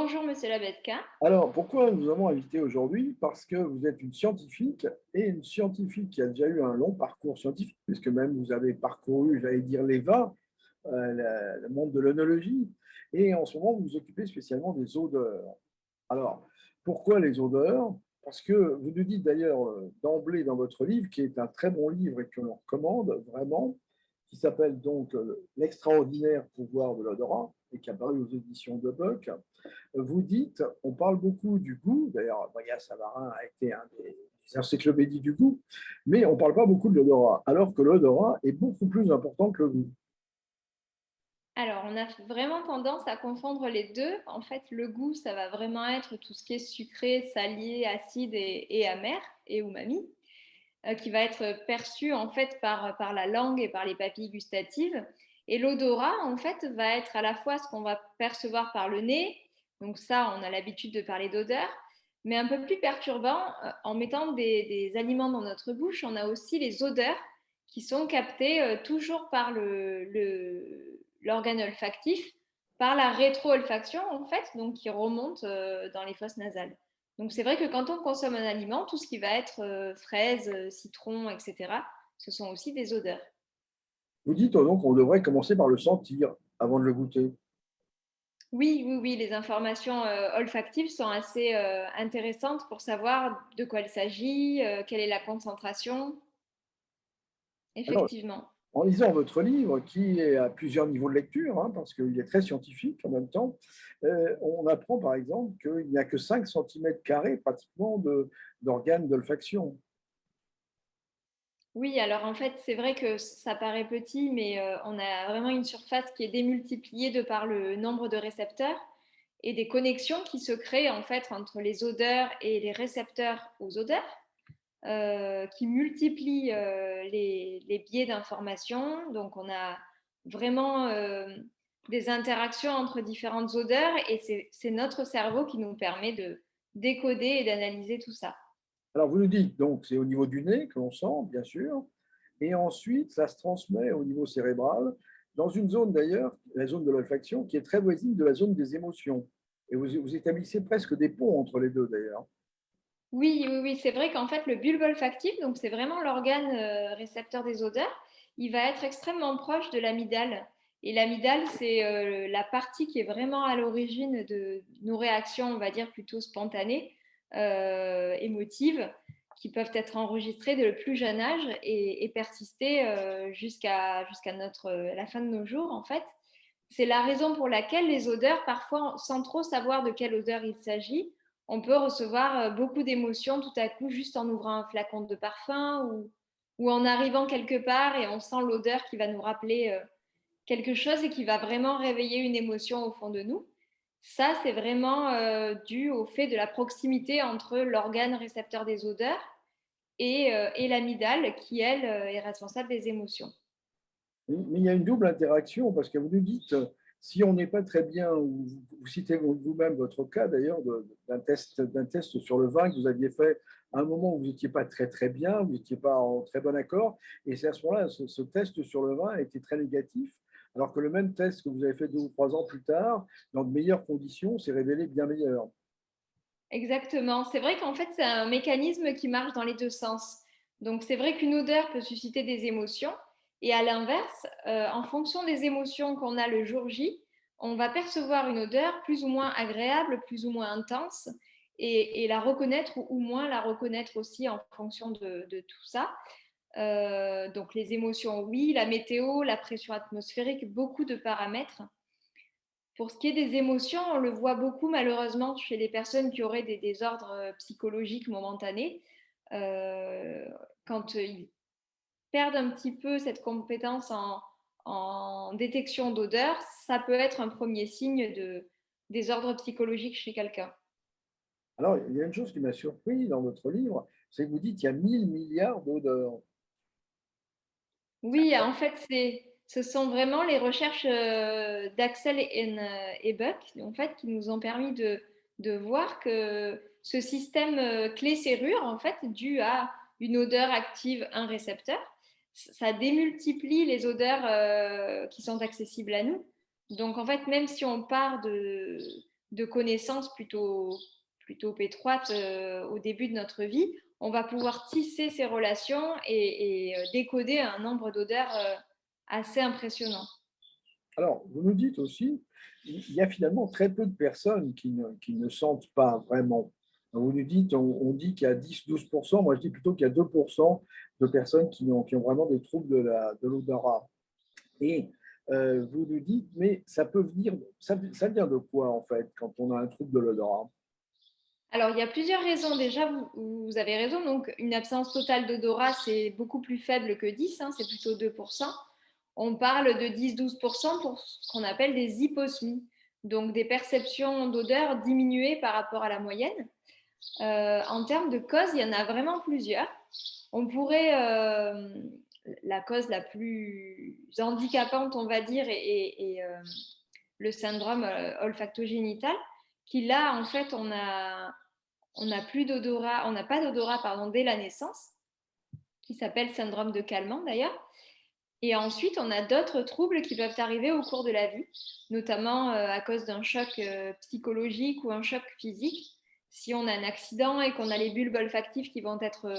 Bonjour Monsieur Labetka. Alors, pourquoi nous avons invité aujourd'hui? Parce que vous êtes une scientifique et une scientifique qui a déjà eu un long parcours scientifique, puisque même vous avez parcouru, j'allais dire, l'EVA, le monde de l'œnologie, et en ce moment, vous vous occupez spécialement des odeurs. Alors, pourquoi les odeurs? Parce que vous nous dites d'ailleurs d'emblée dans votre livre, qui est un très bon livre et que l'on recommande vraiment, qui s'appelle donc L'extraordinaire pouvoir de l'odorat et qui a paru aux éditions de Buck. Vous dites, on parle beaucoup du goût, d'ailleurs, Bria Savarin a été un des encyclopédies du goût, mais on ne parle pas beaucoup de l'odorat, alors que l'odorat est beaucoup plus important que le goût. Alors, on a vraiment tendance à confondre les deux. En fait, le goût, ça va vraiment être tout ce qui est sucré, salé, acide et amer et umami, qui va être perçu en fait par la langue et par les papilles gustatives. Et l'odorat, en fait, va être à la fois ce qu'on va percevoir par le nez. Donc ça, on a l'habitude de parler d'odeur. Mais un peu plus perturbant, en mettant des aliments dans notre bouche, on a aussi les odeurs qui sont captées toujours par l'organe olfactif, par la rétro-olfaction, en fait, donc qui remonte dans les fosses nasales. Donc c'est vrai que quand on consomme un aliment, tout ce qui va être fraises, citron, etc., ce sont aussi des odeurs. Vous dites donc qu'on devrait commencer par le sentir avant de le goûter. Oui, oui, oui, les informations olfactives sont assez intéressantes pour savoir de quoi il s'agit, quelle est la concentration. Alors, Effectivement. en lisant votre livre, qui est à plusieurs niveaux de lecture, hein, parce qu'il est très scientifique en même temps, on apprend par exemple qu'il n'y a que 5 centimètres carrés pratiquement d'organes d'olfaction. Oui, alors en fait, c'est vrai que ça paraît petit, mais on a vraiment une surface qui est démultipliée de par le nombre de récepteurs et des connexions qui se créent en fait entre les odeurs et les récepteurs aux odeurs, qui multiplient les biais d'information. Donc on a vraiment des interactions entre différentes odeurs et c'est notre cerveau qui nous permet de décoder et d'analyser tout ça. Alors, vous nous dites, donc, c'est au niveau du nez que l'on sent, bien sûr, et ensuite, ça se transmet au niveau cérébral, dans une zone d'ailleurs, la zone de l'olfaction, qui est très voisine de la zone des émotions. Et vous établissez presque des ponts entre les deux d'ailleurs. Oui, oui, oui, c'est vrai qu'en fait, le bulbe olfactif, donc c'est vraiment l'organe récepteur des odeurs, il va être extrêmement proche de l'amygdale. Et l'amygdale, c'est la partie qui est vraiment à l'origine de nos réactions, on va dire plutôt spontanées, émotives, qui peuvent être enregistrées dès le plus jeune âge et persister jusqu'à la fin de nos jours, en fait. C'est la raison pour laquelle les odeurs, parfois, sans trop savoir de quelle odeur il s'agit, on peut recevoir beaucoup d'émotions tout à coup juste en ouvrant un flacon de parfum ou en arrivant quelque part et on sent l'odeur qui va nous rappeler quelque chose et qui va vraiment réveiller une émotion au fond de nous. Ça, c'est vraiment dû au fait de la proximité entre l'organe récepteur des odeurs et l'amygdale qui, elle, est responsable des émotions. Mais il y a une double interaction, parce que vous nous dites, si on n'est pas très bien, ou vous citez vous-même votre cas d'ailleurs d'un test sur le vin que vous aviez fait à un moment où vous n'étiez pas très très bien, vous n'étiez pas en très bon accord, et c'est à ce moment-là, ce test sur le vin a été très négatif, alors que le même test que vous avez fait 2 ou 3 ans plus tard, dans de meilleures conditions, s'est révélé bien meilleur. Exactement. C'est vrai qu'en fait, c'est un mécanisme qui marche dans les deux sens. Donc, c'est vrai qu'une odeur peut susciter des émotions. Et à l'inverse, en fonction des émotions qu'on a le jour J, on va percevoir une odeur plus ou moins agréable, plus ou moins intense, et la reconnaître ou moins la reconnaître aussi en fonction de tout ça. Donc, les émotions, oui, la météo, la pression atmosphérique, beaucoup de paramètres. Pour ce qui est des émotions, on le voit beaucoup malheureusement chez les personnes qui auraient des désordres psychologiques momentanés. Euh, Quand ils perdent un petit peu cette compétence en détection d'odeur, ça peut être un premier signe de désordre psychologique chez quelqu'un. Alors, il y a une chose qui m'a surpris dans votre livre, c'est que vous dites qu'il y a 1000 milliards d'odeurs. Oui, en fait, ce sont vraiment les recherches d'Axel et Buck, en fait, qui nous ont permis de voir que ce système clé-serrure, en fait, dû à une odeur active, un récepteur, ça démultiplie les odeurs qui sont accessibles à nous. Donc, en fait, même si on part de connaissances plutôt étroites au début de notre vie, on va pouvoir tisser ces relations et décoder un nombre d'odeurs assez impressionnant. Alors, vous nous dites aussi, il y a finalement très peu de personnes qui ne sentent pas vraiment. Vous nous dites, on dit qu'il y a 10-12%, moi je dis plutôt qu'il y a 2% de personnes qui ont vraiment des troubles de l'odorat. Et vous nous dites, mais ça peut venir, ça vient de quoi en fait quand on a un trouble de l'odorat? Alors, il y a plusieurs raisons. Déjà, vous avez raison. Donc, une absence totale d'odorat, c'est beaucoup plus faible que 10, hein, c'est plutôt 2%. On parle de 10-12% pour ce qu'on appelle des hyposmies, donc des perceptions d'odeur diminuées par rapport à la moyenne. En termes de causes, il y en a vraiment plusieurs. On pourrait, la cause la plus handicapante, on va dire, est le syndrome olfactogénital, qui là, en fait, on n'a plus d'odorat, on n'a pas d'odorat pardon dès la naissance, qui s'appelle syndrome de Calment d'ailleurs. Et ensuite, on a d'autres troubles qui peuvent arriver au cours de la vie, notamment à cause d'un choc psychologique ou un choc physique. Si on a un accident et qu'on a les bulbes olfactifs qui vont être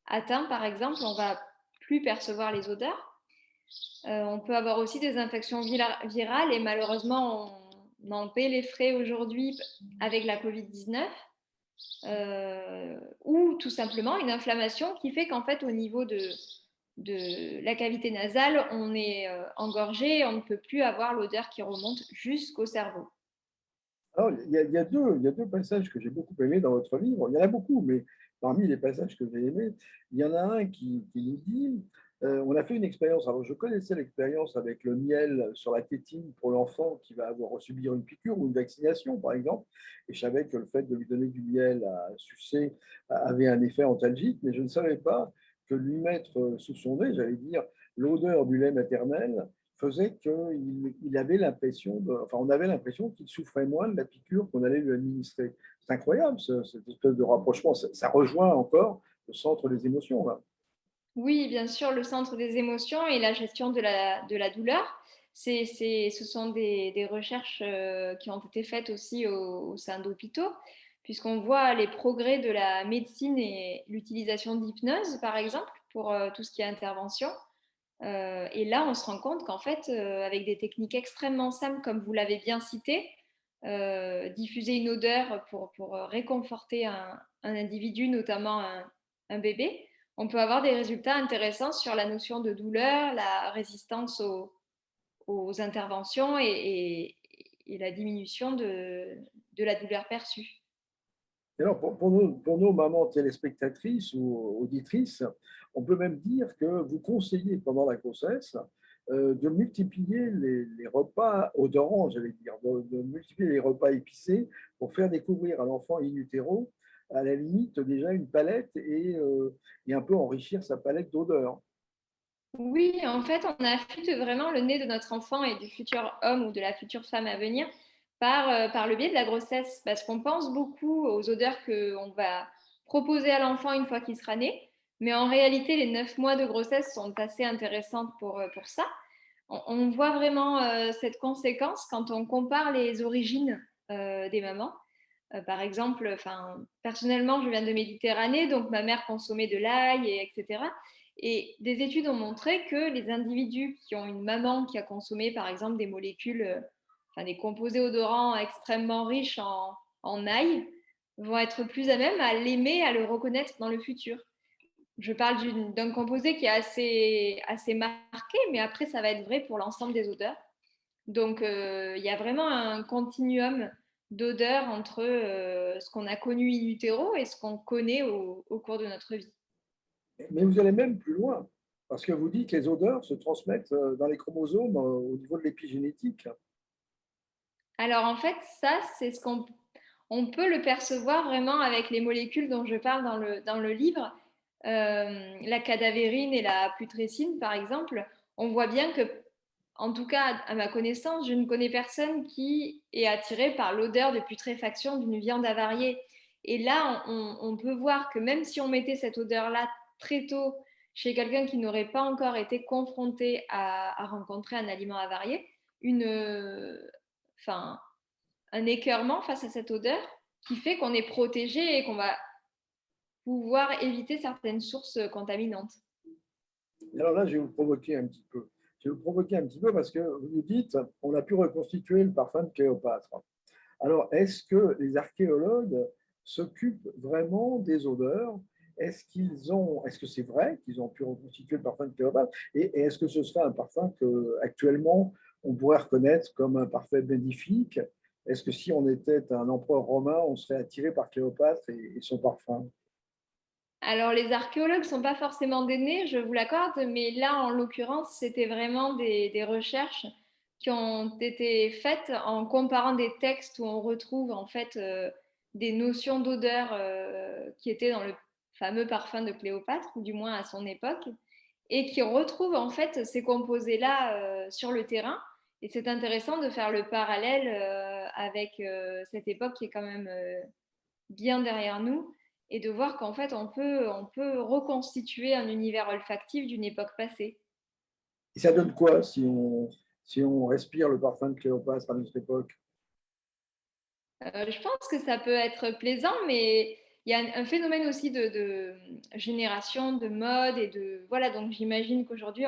atteints, par exemple, on va plus percevoir les odeurs. On peut avoir aussi des infections virales et malheureusement, on en paie les frais aujourd'hui avec la Covid-19. Ou tout simplement une inflammation qui fait qu'en fait, au niveau de la cavité nasale, on est engorgé et on ne peut plus avoir l'odeur qui remonte jusqu'au cerveau. Alors, il y a deux passages que j'ai beaucoup aimés dans votre livre. Il y en a beaucoup, mais parmi les passages que j'ai aimés, il y en a un qui nous dit, on a fait une expérience. Alors, je connaissais l'expérience avec le miel sur la tétine pour l'enfant qui va avoir subir une piqûre ou une vaccination, par exemple. Et je savais que le fait de lui donner du miel à sucer avait un effet antalgique, mais je ne savais pas que lui mettre sous son nez, j'allais dire, l'odeur du lait maternel faisait qu'il avait l'impression, enfin, on avait l'impression qu'il souffrait moins de la piqûre qu'on allait lui administrer. C'est incroyable, cette espèce de rapprochement. Ça rejoint encore le centre des émotions, là. Oui, bien sûr, le centre des émotions et la gestion de la douleur. Ce sont des recherches qui ont été faites aussi au sein d'hôpitaux, puisqu'on voit les progrès de la médecine et l'utilisation d'hypnose, par exemple, pour tout ce qui est intervention. Et là, on se rend compte qu'en fait, avec des techniques extrêmement simples, comme vous l'avez bien cité, diffuser une odeur pour réconforter un individu, notamment un bébé, on peut avoir des résultats intéressants sur la notion de douleur, la résistance aux interventions et la diminution de la douleur perçue. Et alors, pour nos mamans téléspectatrices ou auditrices, on peut même dire que vous conseillez pendant la grossesse de multiplier les repas odorants, j'allais dire, de multiplier les repas épicés pour faire découvrir à l'enfant in utero, à la limite, déjà une palette et un peu enrichir sa palette d'odeurs. Oui, en fait, on affûte vraiment le nez de notre enfant et du futur homme ou de la future femme à venir par le biais de la grossesse, parce qu'on pense beaucoup aux odeurs qu'on va proposer à l'enfant une fois qu'il sera né, mais en réalité, les 9 mois de grossesse sont assez intéressantes pour ça. On voit vraiment cette conséquence quand on compare les origines des mamans. Par exemple, personnellement, je viens de Méditerranée, donc ma mère consommait de l'ail, etc. Et des études ont montré que les individus qui ont une maman qui a consommé, par exemple, des molécules, des composés odorants extrêmement riches en ail, vont être plus à même à l'aimer, à le reconnaître dans le futur. Je parle d'un composé qui est assez marqué, mais après, ça va être vrai pour l'ensemble des odeurs. Donc, il y a vraiment un continuum d'odeurs entre ce qu'on a connu in utero et ce qu'on connaît au cours de notre vie. Mais vous allez même plus loin, parce que vous dites que les odeurs se transmettent dans les chromosomes au niveau de l'épigénétique. Alors, en fait, ça, c'est ce qu'on on peut le percevoir vraiment avec les molécules dont je parle dans le livre. La cadavérine et la putrécine, par exemple, on voit bien que, en tout cas, à ma connaissance, je ne connais personne qui est attiré par l'odeur de putréfaction d'une viande avariée. Et là, on peut voir que même si on mettait cette odeur-là très tôt chez quelqu'un qui n'aurait pas encore été confronté à rencontrer un aliment avarié, une, enfin, un écœurement face à cette odeur qui fait qu'on est protégé et qu'on va pouvoir éviter certaines sources contaminantes. Et alors là, je vais vous provoquer un petit peu. Je vais vous provoquer un petit peu parce que vous nous dites, on a pu reconstituer le parfum de Cléopâtre. Alors, est-ce que les archéologues s'occupent vraiment des odeurs? Est-ce que c'est vrai qu'ils ont pu reconstituer le parfum de Cléopâtre? Et est-ce que ce serait un parfum que actuellement on pourrait reconnaître comme un parfum bénéfique? Est-ce que si on était un empereur romain, on serait attiré par Cléopâtre et son parfum? Alors, les archéologues ne sont pas forcément des nez, je vous l'accorde, mais là, en l'occurrence, c'était vraiment des recherches qui ont été faites en comparant des textes où on retrouve en fait des notions d'odeur qui étaient dans le fameux parfum de Cléopâtre, ou du moins à son époque, et qui retrouvent en fait ces composés-là sur le terrain. Et c'est intéressant de faire le parallèle avec cette époque qui est quand même bien derrière nous et de voir qu'en fait, on peut reconstituer un univers olfactif d'une époque passée. Et ça donne quoi si on respire le parfum de Cléopâtre à notre époque? Je pense que ça peut être plaisant, mais il y a un phénomène aussi de génération, de mode et de... Voilà, donc j'imagine qu'aujourd'hui,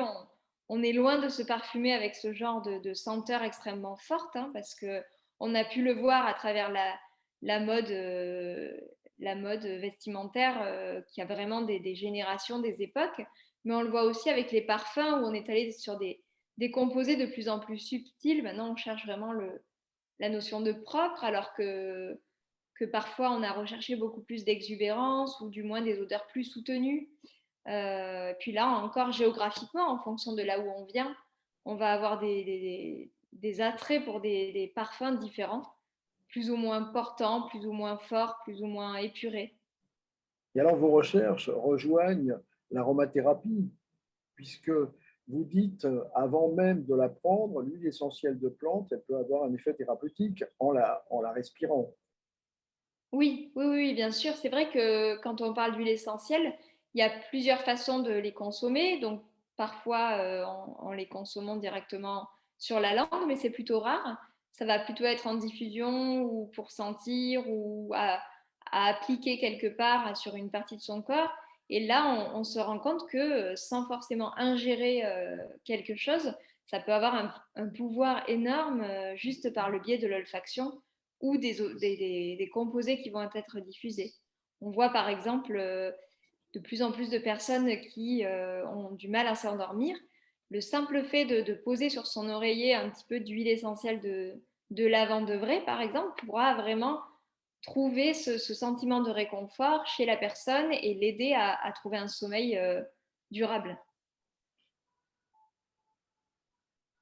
on est loin de se parfumer avec ce genre de senteur extrêmement forte, hein, parce que on a pu le voir à travers la mode, la mode vestimentaire qui a vraiment des générations, des époques, mais on le voit aussi avec les parfums où on est allé sur des composés de plus en plus subtils. Maintenant, on cherche vraiment la notion de propre, alors que parfois on a recherché beaucoup plus d'exubérance ou du moins des odeurs plus soutenues. Puis là encore, géographiquement, en fonction de là où on vient, on va avoir des attraits pour des parfums différents, plus ou moins portants, plus ou moins forts, plus ou moins épurés. Et alors, vos recherches rejoignent l'aromathérapie, puisque vous dites, avant même de la prendre, l'huile essentielle de plante, elle peut avoir un effet thérapeutique en la respirant. Oui, oui, oui, bien sûr. C'est vrai que quand on parle d'huile essentielle, il y a plusieurs façons de les consommer. Donc, parfois en les consommant directement sur la langue, mais c'est plutôt rare. Ça va plutôt être en diffusion ou pour sentir ou à appliquer quelque part sur une partie de son corps. Et là, on se rend compte que sans forcément ingérer quelque chose, ça peut avoir un pouvoir énorme juste par le biais de l'olfaction ou des composés qui vont être diffusés. On voit par exemple de plus en plus de personnes qui ont du mal à s'endormir. Le simple fait de poser sur son oreiller un petit peu d'huile essentielle de lavande de vrai, par exemple, pourra vraiment trouver ce sentiment de réconfort chez la personne et l'aider à trouver un sommeil durable.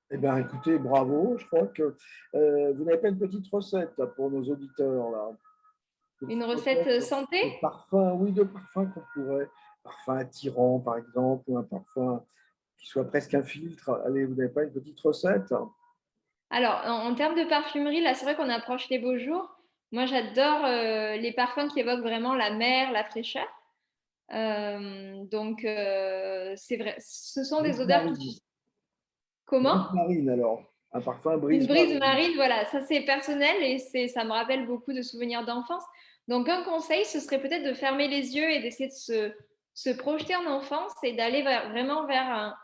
Eh bien, écoutez, bravo. Je crois que vous n'avez pas une petite recette là, pour nos auditeurs, là. Une Une petite recette recette santé? de parfum, oui, de parfum qu'on pourrait, parfum attirant, par exemple, ou un parfum qui soit presque un filtre. Allez, vous n'avez pas une petite recette? Alors, en termes de parfumerie, là, c'est vrai qu'on approche les beaux jours. Moi, j'adore les parfums qui évoquent vraiment la mer, la fraîcheur. Donc, c'est vrai, ce sont des Brise odeurs marine. Comment? Brise marine, alors. Un parfum Une brise brise marine. marine, voilà, ça c'est personnel et ça me rappelle beaucoup de souvenirs d'enfance. Donc, un conseil, ce serait peut-être de fermer les yeux et d'essayer de se projeter en enfance et d'aller vraiment vers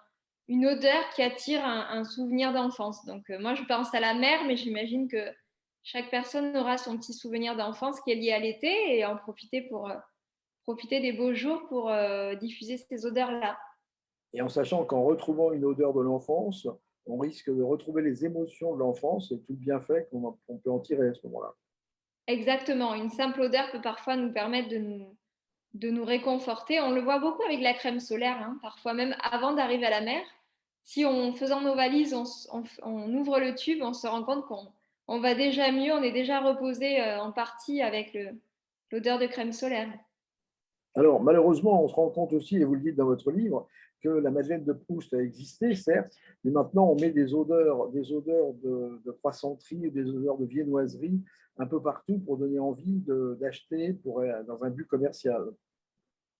une odeur qui attire un souvenir d'enfance. Donc, moi, je pense à la mer, mais j'imagine que chaque personne aura son petit souvenir d'enfance qui est lié à l'été et en profiter pour profiter des beaux jours pour diffuser ces odeurs-là. Et en sachant qu'en retrouvant une odeur de l'enfance, on risque de retrouver les émotions de l'enfance et tout le bienfait qu'on peut en tirer à ce moment-là. Exactement, une simple odeur peut parfois nous permettre de nous réconforter. On le voit beaucoup avec la crème solaire, hein, parfois même avant d'arriver à la mer. Si en faisant nos valises, on ouvre le tube, on se rend compte qu'on va déjà mieux, on est déjà reposé en partie avec l'odeur de crème solaire. Alors, malheureusement, on se rend compte aussi, et vous le dites dans votre livre, que la Madeleine de Proust a existé, certes, mais maintenant on met des odeurs de croissanterie ou des odeurs de viennoiserie un peu partout pour donner envie d'acheter dans un but commercial.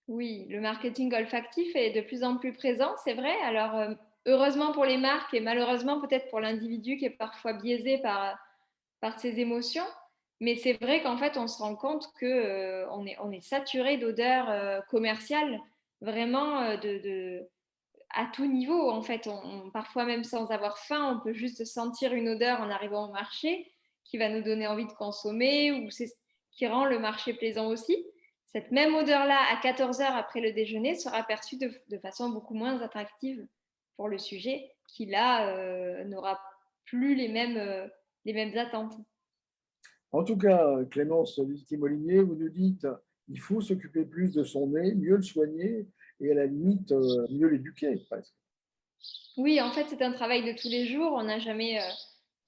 Oui, le marketing olfactif est de plus en plus présent, c'est vrai. Alors, heureusement pour les marques et malheureusement peut-être pour l'individu qui est parfois biaisé par par ses émotions. Mais c'est vrai qu'en fait, on se rend compte que on est saturé d'odeurs commerciales, vraiment à tout niveau. En fait, parfois même sans avoir faim, on peut juste sentir une odeur en arrivant au marché qui va nous donner envie de consommer ou c'est qui rend le marché plaisant aussi. Cette même odeur-là, à 14 heures après le déjeuner, sera perçue de façon beaucoup moins attractive pour le sujet qui, là, n'aura plus les mêmes attentes. En tout cas, Clémence Lutti-Molinier, vous nous dites il faut s'occuper plus de son nez, mieux le soigner et à la limite mieux l'éduquer presque. Oui, en fait, c'est un travail de tous les jours. On n'a jamais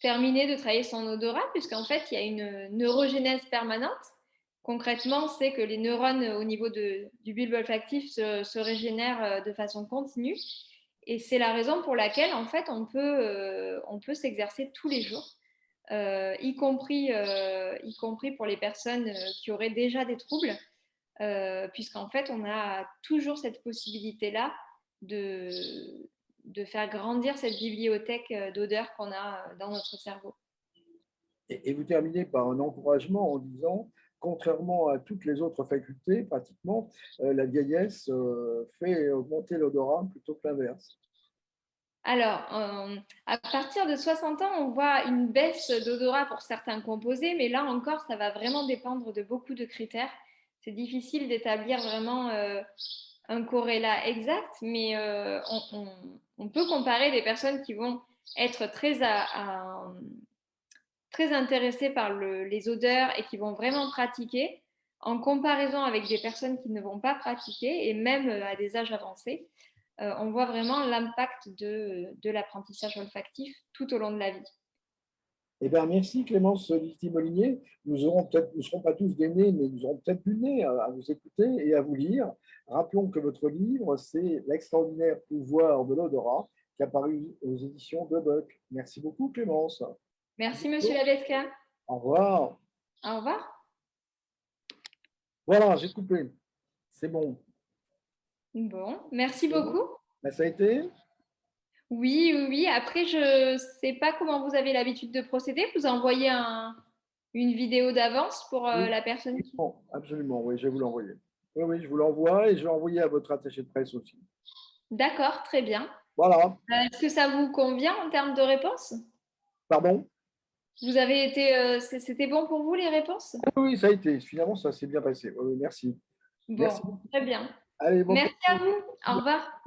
terminé de travailler son odorat, puisqu'en fait, il y a une neurogénèse permanente. Concrètement, c'est que les neurones au niveau du bulbe olfactif se régénèrent de façon continue. Et c'est la raison pour laquelle, en fait, on peut s'exercer tous les jours, y compris pour les personnes qui auraient déjà des troubles, puisqu'en fait, on a toujours cette possibilité-là de, de faire grandir cette bibliothèque d'odeurs qu'on a dans notre cerveau. Et vous terminez par un encouragement en disant, contrairement à toutes les autres facultés, pratiquement, la vieillesse fait augmenter l'odorat plutôt que l'inverse. Alors, à partir de 60 ans, on voit une baisse d'odorat pour certains composés, mais là encore, ça va vraiment dépendre de beaucoup de critères. C'est difficile d'établir vraiment un corrélat exact, mais on peut comparer des personnes qui vont être très intéressées par les odeurs et qui vont vraiment pratiquer, en comparaison avec des personnes qui ne vont pas pratiquer, et même à des âges avancés, on voit vraiment l'impact de l'apprentissage olfactif tout au long de la vie. Eh bien, merci Clémence Listi-Molinier. Nous serons pas tous des nez, mais nous aurons peut-être du nez à vous écouter et à vous lire. Rappelons que votre livre, c'est L'extraordinaire pouvoir de l'odorat, qui a paru aux éditions de Buck. Merci beaucoup Clémence. À Merci, Monsieur bientôt. Laveska. Au revoir. Au revoir. Voilà, j'ai coupé. C'est bon. Bon, merci C'est bon. beaucoup. Ben, ça a été? Oui, oui, oui. Après, je ne sais pas comment vous avez l'habitude de procéder. Vous envoyez une vidéo d'avance pour Oui, la personne qui... absolument, absolument, oui, je vais vous l'envoyer. Oui, oui, je vous l'envoie et je vais envoyer à votre attaché de presse aussi. D'accord, très bien. Voilà. Est-ce que ça vous convient en termes de réponse? Pardon? Vous avez été, c'était bon pour vous les réponses? Oui, oui, ça a été. Finalement, ça s'est bien passé. Oui, oui, merci. Bon, Merci beaucoup. très bien. Allez, bon Merci à courage. vous. Au revoir.